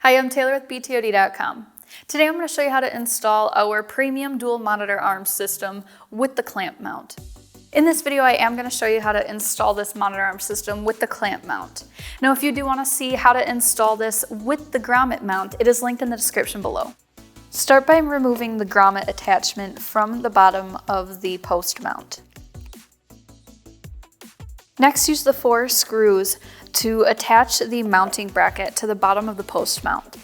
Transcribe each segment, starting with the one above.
Hi, I'm Taylor with BTOD.com. Today I'm going to show you how to install our premium dual monitor arm system with the clamp mount. In this video, I am going to show you how to install this monitor arm system with the clamp mount. Now, if you do want to see how to install this with the grommet mount, it is linked in the description below. Start by removing the grommet attachment from the bottom of the post mount. Next, use the 4 screws to attach the mounting bracket to the bottom of the post mount.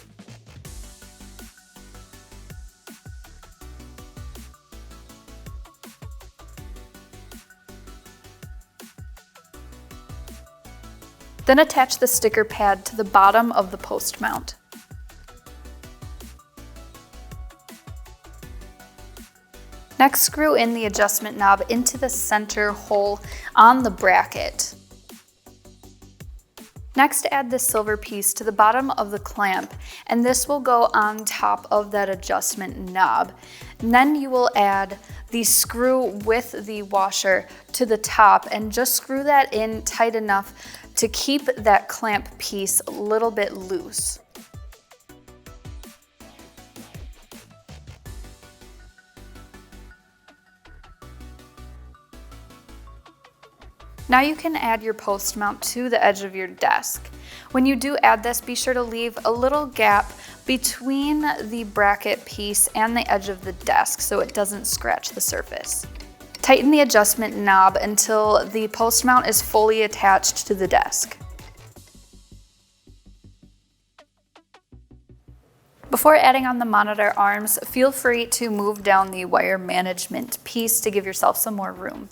Then attach the sticker pad to the bottom of the post mount. Next, screw in the adjustment knob into the center hole on the bracket. Next, add this silver piece to the bottom of the clamp, and this will go on top of that adjustment knob. And then you will add the screw with the washer to the top and just screw that in tight enough to keep that clamp piece a little bit loose. Now you can add your post mount to the edge of your desk. When you do add this, be sure to leave a little gap between the bracket piece and the edge of the desk so it doesn't scratch the surface. Tighten the adjustment knob until the post mount is fully attached to the desk. Before adding on the monitor arms, feel free to move down the wire management piece to give yourself some more room.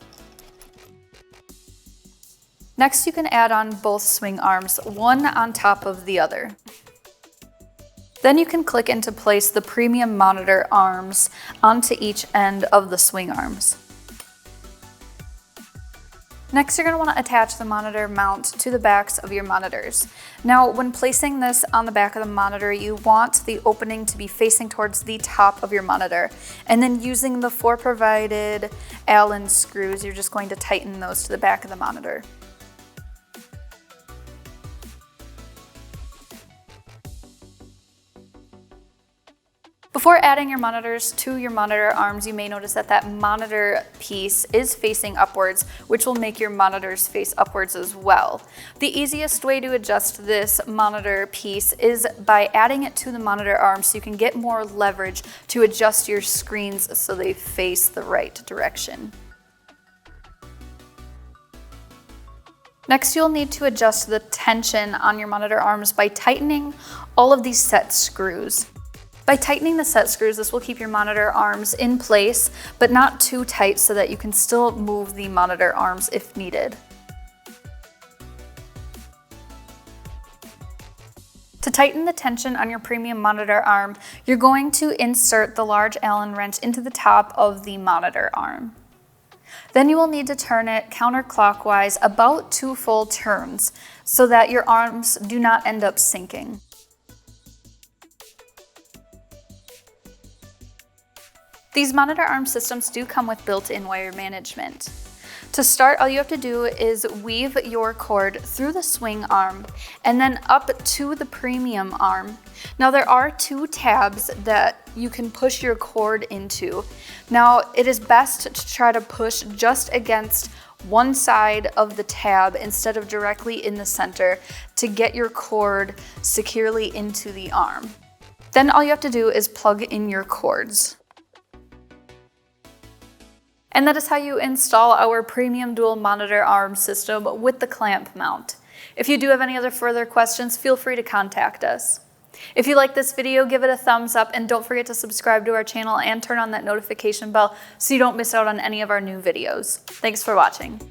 Next, you can add on both swing arms, one on top of the other. Then you can click into place the premium monitor arms onto each end of the swing arms. Next, you're going to want to attach the monitor mount to the backs of your monitors. Now, when placing this on the back of the monitor, you want the opening to be facing towards the top of your monitor. And then using the 4 provided Allen screws, you're just going to tighten those to the back of the monitor. Before adding your monitors to your monitor arms, you may notice that that monitor piece is facing upwards, which will make your monitors face upwards as well. The easiest way to adjust this monitor piece is by adding it to the monitor arm so you can get more leverage to adjust your screens so they face the right direction. Next, you'll need to adjust the tension on your monitor arms by tightening all of these set screws. By tightening the set screws, this will keep your monitor arms in place, but not too tight so that you can still move the monitor arms if needed. To tighten the tension on your premium monitor arm, you're going to insert the large Allen wrench into the top of the monitor arm. Then you will need to turn it counterclockwise about 2 full turns so that your arms do not end up sinking. These monitor arm systems do come with built-in wire management. To start, all you have to do is weave your cord through the swing arm and then up to the premium arm. Now, there are 2 tabs that you can push your cord into. Now, it is best to try to push just against one side of the tab instead of directly in the center to get your cord securely into the arm. Then all you have to do is plug in your cords. And that is how you install our premium dual monitor arm system with the clamp mount. If you do have any other further questions, feel free to contact us. If you like this video, give it a thumbs up and don't forget to subscribe to our channel and turn on that notification bell so you don't miss out on any of our new videos. Thanks for watching.